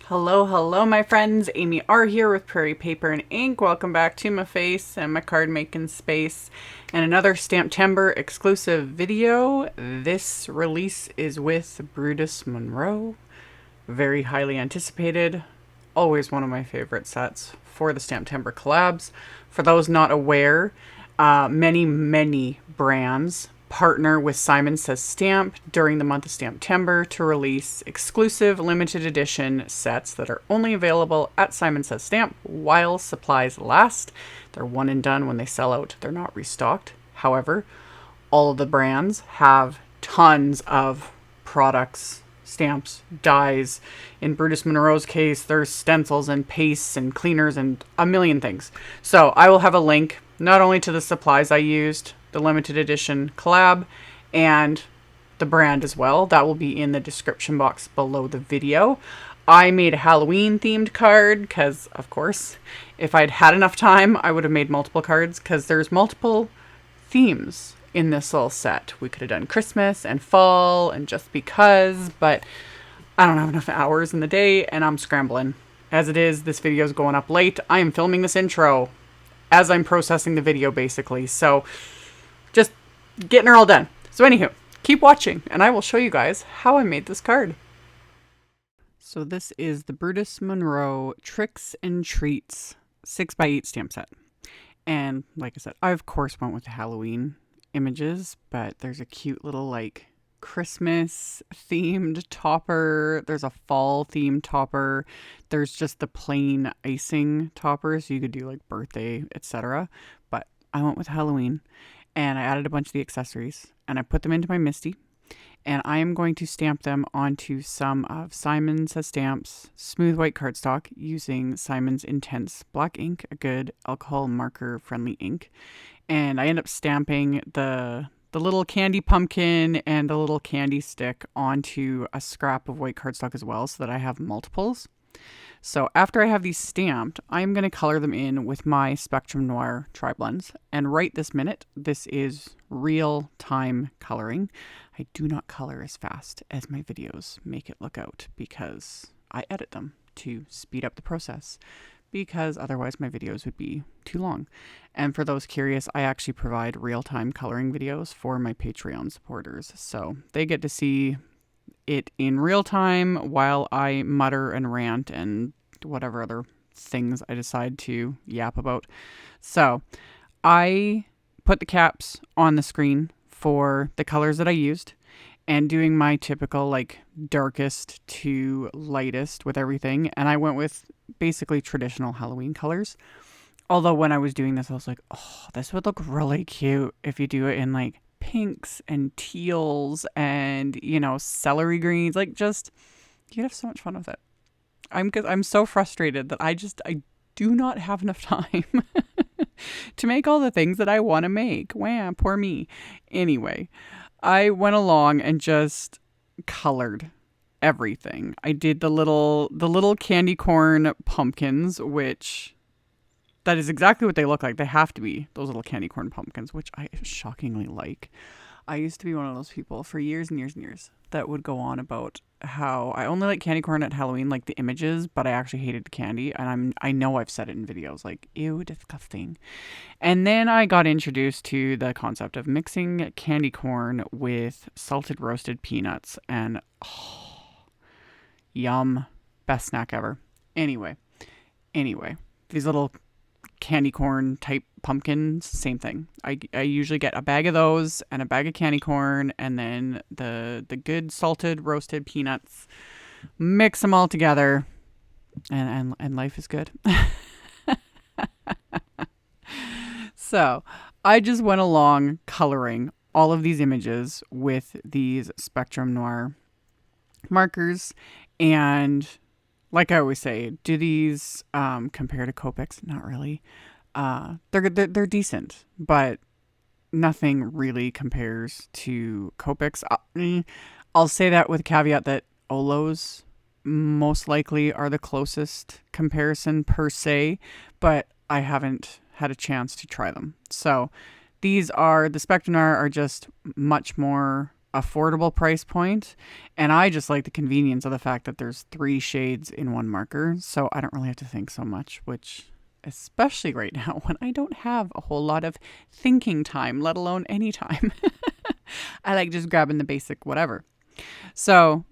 Hello, hello, my friends. AmyR here with Prairie Paper and Ink. Welcome back to my face and my card making space and another STAMPtember exclusive video. This release is with Brutus Monroe. Very highly anticipated. Always one of my favorite sets for the STAMPtember collabs. For those not aware, many brands partner with Simon Says Stamp during the month of STAMPtember to release exclusive limited edition sets that are only available at Simon Says Stamp while supplies last. They're one and done. When they sell out, they're not restocked. However, all of the brands have tons of products, stamps, dyes. In Brutus Monroe's case, there's stencils and pastes and cleaners and a million things. So I will have a link not only to the supplies I used, the limited edition collab, and the brand as well. That will be in the description box below the video. I made a Halloween themed card because, of course, if I'd had enough time, I would have made multiple cards because there's multiple themes in this little set. We could have done Christmas and fall and just because, but I don't have enough hours in the day and I'm scrambling. As it is, this video is going up late. I am filming this intro as I'm processing the video, basically. So just getting her all done. So anywho, keep watching and I will show you guys how I made this card. So this is the Brutus Monroe Tricks and Treats 6x8 stamp set. And like I said, I of course went with the Halloween images, but there's a cute little like Christmas themed topper. There's a fall themed topper. There's just the plain icing topper, so you could do like birthday, etc. But I went with Halloween and I added a bunch of the accessories and I put them into my MISTI. And I am going to stamp them onto some of Simon Says Stamp's smooth white cardstock using Simon's Intense black ink, a good alcohol marker friendly ink. And I end up stamping the little candy pumpkin and the little candy stick onto a scrap of white cardstock as well, so that I have multiples. So after I have these stamped, I'm going to color them in with my Spectrum Noir TriBlends. And right this minute, this is real time coloring. I do not color as fast as my videos make it look out because I edit them to speed up the process, because otherwise my videos would be too long. And for those curious, I actually provide real-time coloring videos for my Patreon supporters. So they get to see it in real time while I mutter and rant and whatever other things I decide to yap about. So I put the caps on the screen for the colors that I used and doing my typical like darkest to lightest with everything. And I went with basically traditional Halloween colors. Although when I was doing this, I was like, oh, this would look really cute if you do it in like pinks and teals and, you know, celery greens. Like, just, you'd have so much fun with it. I'm so frustrated that I do not have enough time to make all the things that I want to make. Wham, poor me. Anyway, I went along and just colored everything. I did the little candy corn pumpkins, which that is exactly what they look like. They have to be those little candy corn pumpkins, which I shockingly like. I used to be one of those people for years and years and years that would go on about how I only like candy corn at Halloween, like the images, but I actually hated the candy. And I know I've said it in videos, like, ew, disgusting. And then I got introduced to the concept of mixing candy corn with salted roasted peanuts, and oh, yum, best snack ever. Anyway, these little candy corn type pumpkins, same thing. I usually get a bag of those and a bag of candy corn and then the good salted roasted peanuts, mix them all together, and life is good. So I just went along coloring all of these images with these Spectrum Noir markers. And like I always say, do these compare to Copics? Not really. They're decent, but nothing really compares to Copics. I'll say that with a caveat that Olos most likely are the closest comparison per se, but I haven't had a chance to try them. So these are, the Spectrum are just much more affordable price point. And I just like the convenience of the fact that there's 3 shades in one marker. So I don't really have to think so much, which especially right now when I don't have a whole lot of thinking time, let alone any time. I like just grabbing the basic whatever. So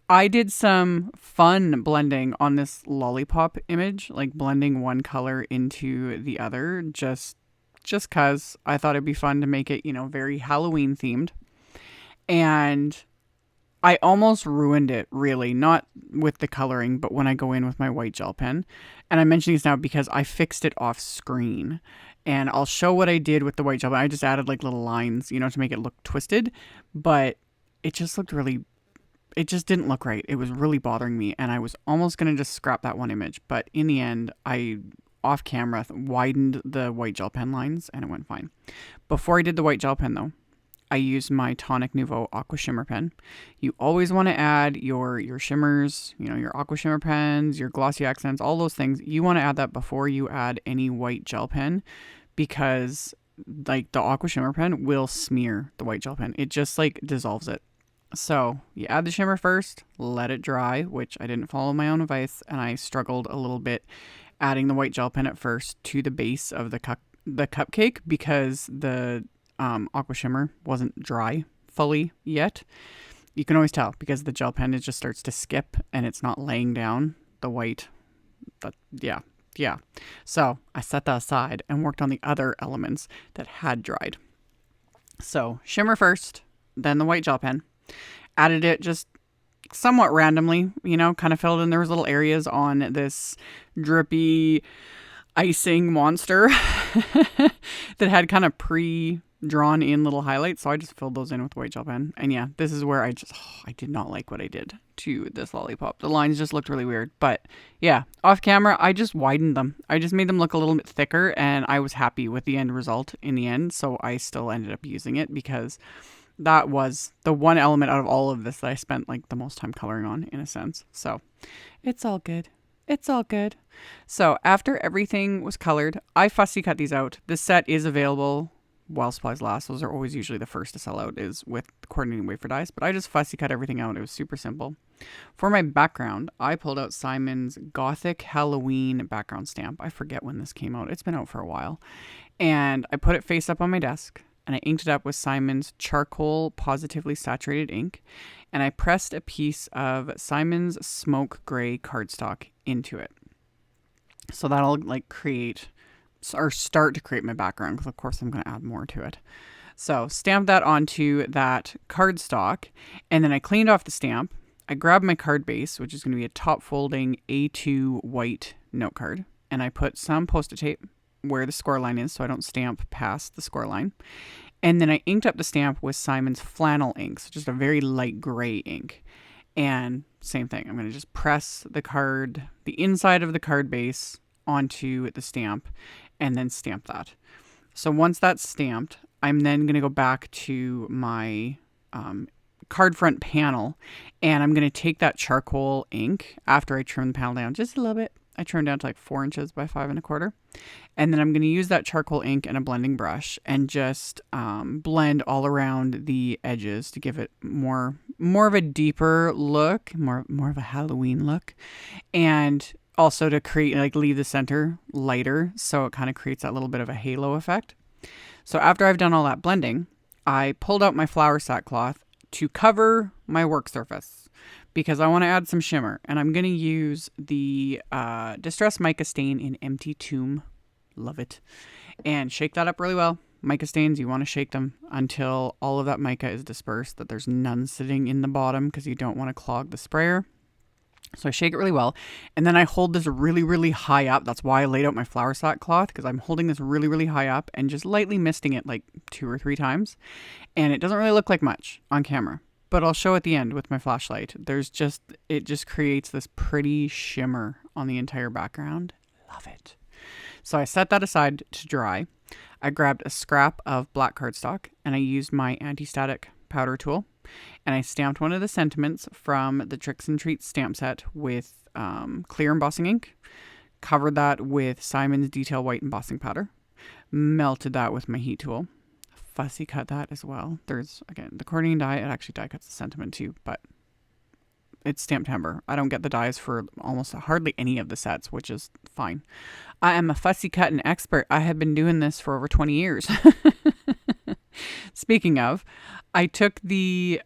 I did some fun blending on this lollipop image, like blending one color into the other, just cause I thought it'd be fun to make it, you know, very Halloween themed. And I almost ruined it, really, not with the coloring, but when I go in with my white gel pen. And I'm mentioning this now because I fixed it off screen. And I'll show what I did with the white gel pen. I just added like little lines, you know, to make it look twisted. But it just looked really, it just didn't look right. It was really bothering me. And I was almost going to just scrap that one image. But in the end, I, off camera, widened the white gel pen lines and it went fine. Before I did the white gel pen though, I used my Tonic Nuvo Aqua Shimmer pen. You always want to add your shimmers, you know, your Aqua Shimmer pens, your glossy accents, all those things. You want to add that before you add any white gel pen because like the Aqua Shimmer pen will smear the white gel pen. It just like dissolves it. So you add the shimmer first, let it dry, which I didn't follow my own advice and I struggled a little bit adding the white gel pen at first to the base of the cupcake because the Aqua Shimmer wasn't dry fully yet. You can always tell because the gel pen, it just starts to skip and it's not laying down the white. But yeah. So I set that aside and worked on the other elements that had dried. So shimmer first, then the white gel pen. Added it just somewhat randomly, you know, kind of filled in. There was little areas on this drippy icing monster that had kind of drawn in little highlights, so I just filled those in with white gel pen. And yeah, this is where I did not like what I did to this lollipop. The lines just looked really weird, but yeah, off camera I just widened them. I just made them look a little bit thicker and I was happy with the end result in the end, so I still ended up using it because that was the one element out of all of this that I spent like the most time coloring on in a sense. So it's all good. It's all good. So after everything was colored, I fussy cut these out. This set is available while supplies last. Those are always usually the first to sell out is with coordinating wafer dies, but I just fussy cut everything out. It was super simple. For my background, I pulled out Simon's Gothic Halloween background stamp. I forget when this came out. It's been out for a while. And I put it face up on my desk and I inked it up with Simon's charcoal Pawsitively saturated ink. And I pressed a piece of Simon's smoke gray cardstock into it. So that'll like create or start to create my background because of course I'm going to add more to it. So stamp that onto that cardstock and then I cleaned off the stamp. I grabbed my card base, which is going to be a top folding A2 white note card, and I put some post-it tape where the score line is so I don't stamp past the score line. And then I inked up the stamp with Simon's flannel ink, so just a very light gray ink. And same thing, I'm going to just press the inside of the card base onto the stamp and then stamp that. So once that's stamped, I'm then going to go back to my card front panel and I'm going to take that charcoal ink after I trim the panel down just a little bit. I trimmed down to like 4 inches by 5 1/4. And then I'm going to use that charcoal ink and a blending brush and just blend all around the edges to give it more of a deeper look, more of a Halloween look. And also to create, like, leave the center lighter so it kind of creates that little bit of a halo effect. So after I've done all that blending, I pulled out my flour sackcloth to cover my work surface because I want to add some shimmer. And I'm going to use the Distress Mica Stain in Empty Tomb. Love it. And shake that up really well. Mica stains, you want to shake them until all of that mica is dispersed, that there's none sitting in the bottom because you don't want to clog the sprayer. So I shake it really well. And then I hold this really, really high up. That's why I laid out my flour sackcloth, because I'm holding this really, really high up and just lightly misting it like 2 or 3 times. And it doesn't really look like much on camera, but I'll show at the end with my flashlight. It just creates this pretty shimmer on the entire background. Love it. So I set that aside to dry. I grabbed a scrap of black cardstock and I used my anti-static powder tool. And I stamped one of the sentiments from the Tricks and Treats stamp set with clear embossing ink. Covered that with Simon's Detail White embossing powder. Melted that with my heat tool. fussy cut that as well. There's, again, the coordinating die. It actually die cuts the sentiment too, but it's STAMPtember. I don't get the dies for almost hardly any of the sets, which is fine. I am a fussy cutting expert. I have been doing this for over 20 years. Speaking of, I took the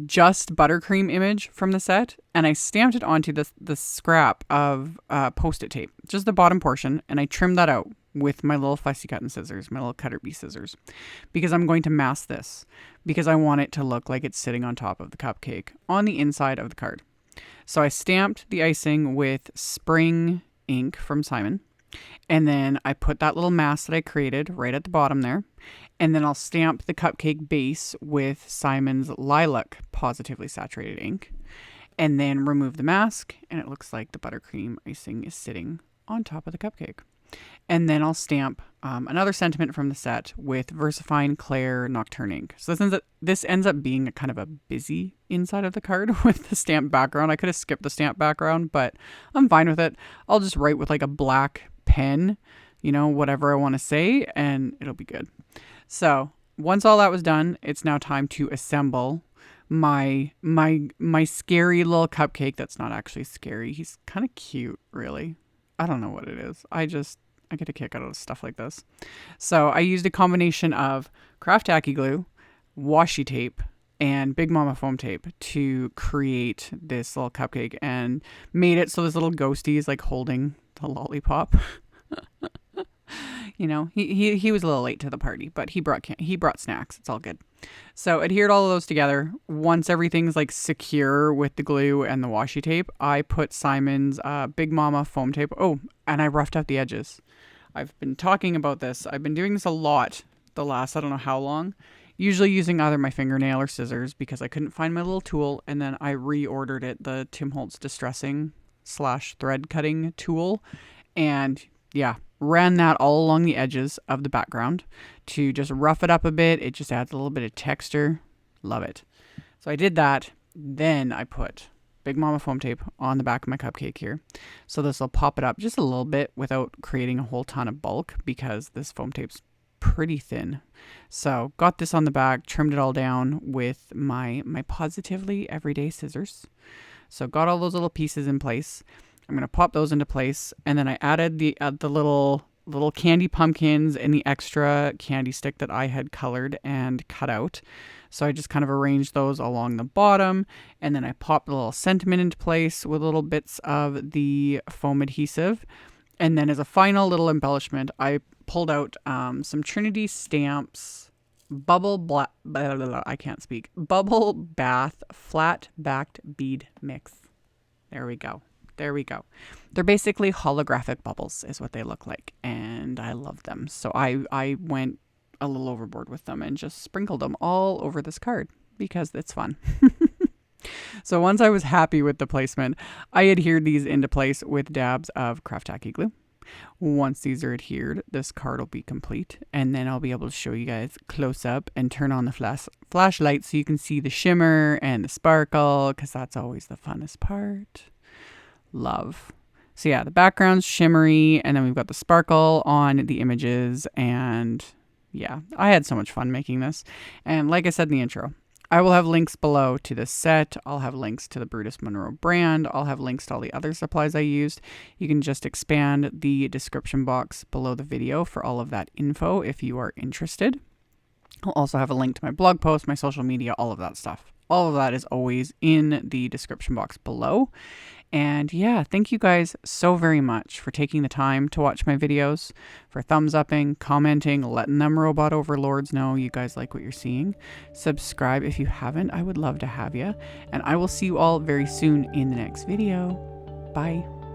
just buttercream image from the set and I stamped it onto the scrap of Post-it tape, just the bottom portion, and I trimmed that out with my little fussy cutting scissors, my little cutter bee scissors, because I'm going to mask this because I want it to look like it's sitting on top of the cupcake on the inside of the card. So I stamped the icing with spring ink from Simon, and then I put that little mask that I created right at the bottom there, and then I'll stamp the cupcake base with Simon's lilac positively saturated ink, and then remove the mask, and it looks like the buttercream icing is sitting on top of the cupcake. And then I'll stamp another sentiment from the set with VersaFine Claire Nocturne ink. So this ends up being a kind of a busy inside of the card with the stamp background. I could have skipped the stamp background, but I'm fine with it. I'll just write with like a black pen, you know, whatever I want to say, and it'll be good. So once all that was done, it's now time to assemble my scary little cupcake. That's not actually scary. He's kind of cute, really. I don't know what it is. I get a kick out of stuff like this. So I used a combination of craft tacky glue, washi tape, and Big Mama foam tape to create this little cupcake, and made it so this little ghosty is like holding the lollipop. You know, he was a little late to the party, but he brought snacks. It's all good. So adhered all of those together. Once everything's like secure with the glue and the washi tape, I put Simon's Big Mama foam tape. Oh, and I roughed out the edges. I've been talking about this. I've been doing this a lot the last, I don't know how long, usually using either my fingernail or scissors because I couldn't find my little tool. And then I reordered it, the Tim Holtz Distressing / thread cutting tool. And yeah, ran that all along the edges of the background to just rough it up a bit. It just adds a little bit of texture. Love it. So I did that. Then I put Big Mama foam tape on the back of my cupcake here. So this will pop it up just a little bit without creating a whole ton of bulk because this foam tape's pretty thin. So got this on the back, trimmed it all down with my Pawsitively everyday scissors. So got all those little pieces in place. I'm going to pop those into place, and then I added the little candy pumpkins and the extra candy stick that I had colored and cut out. So I just kind of arranged those along the bottom, and then I popped the little sentiment into place with little bits of the foam adhesive. And then as a final little embellishment, I pulled out some Trinity Stamps Bubble Bath Flat Backed Bead Mix. There we go. They're basically holographic bubbles is what they look like. And I love them. So I went a little overboard with them and just sprinkled them all over this card because it's fun. So once I was happy with the placement, I adhered these into place with dabs of craft tacky glue. Once these are adhered, this card will be complete. And then I'll be able to show you guys close up and turn on the flashlight so you can see the shimmer and the sparkle because that's always the funnest part. Love. So yeah, the background's shimmery and then we've got the sparkle on the images, and yeah, I had so much fun making this. And like I said in the intro, I will have links below to this set. I'll have links to the Brutus Monroe brand. I'll have links to all the other supplies I used. You can just expand the description box below the video for all of that info if you are interested. I'll also have a link to my blog post, my social media, all of that stuff. All of that is always in the description box below. And yeah, thank you guys so very much for taking the time to watch my videos, for thumbs upping, commenting, letting them robot overlords know you guys like what you're seeing. Subscribe if you haven't. I would love to have you. And I will see you all very soon in the next video. Bye.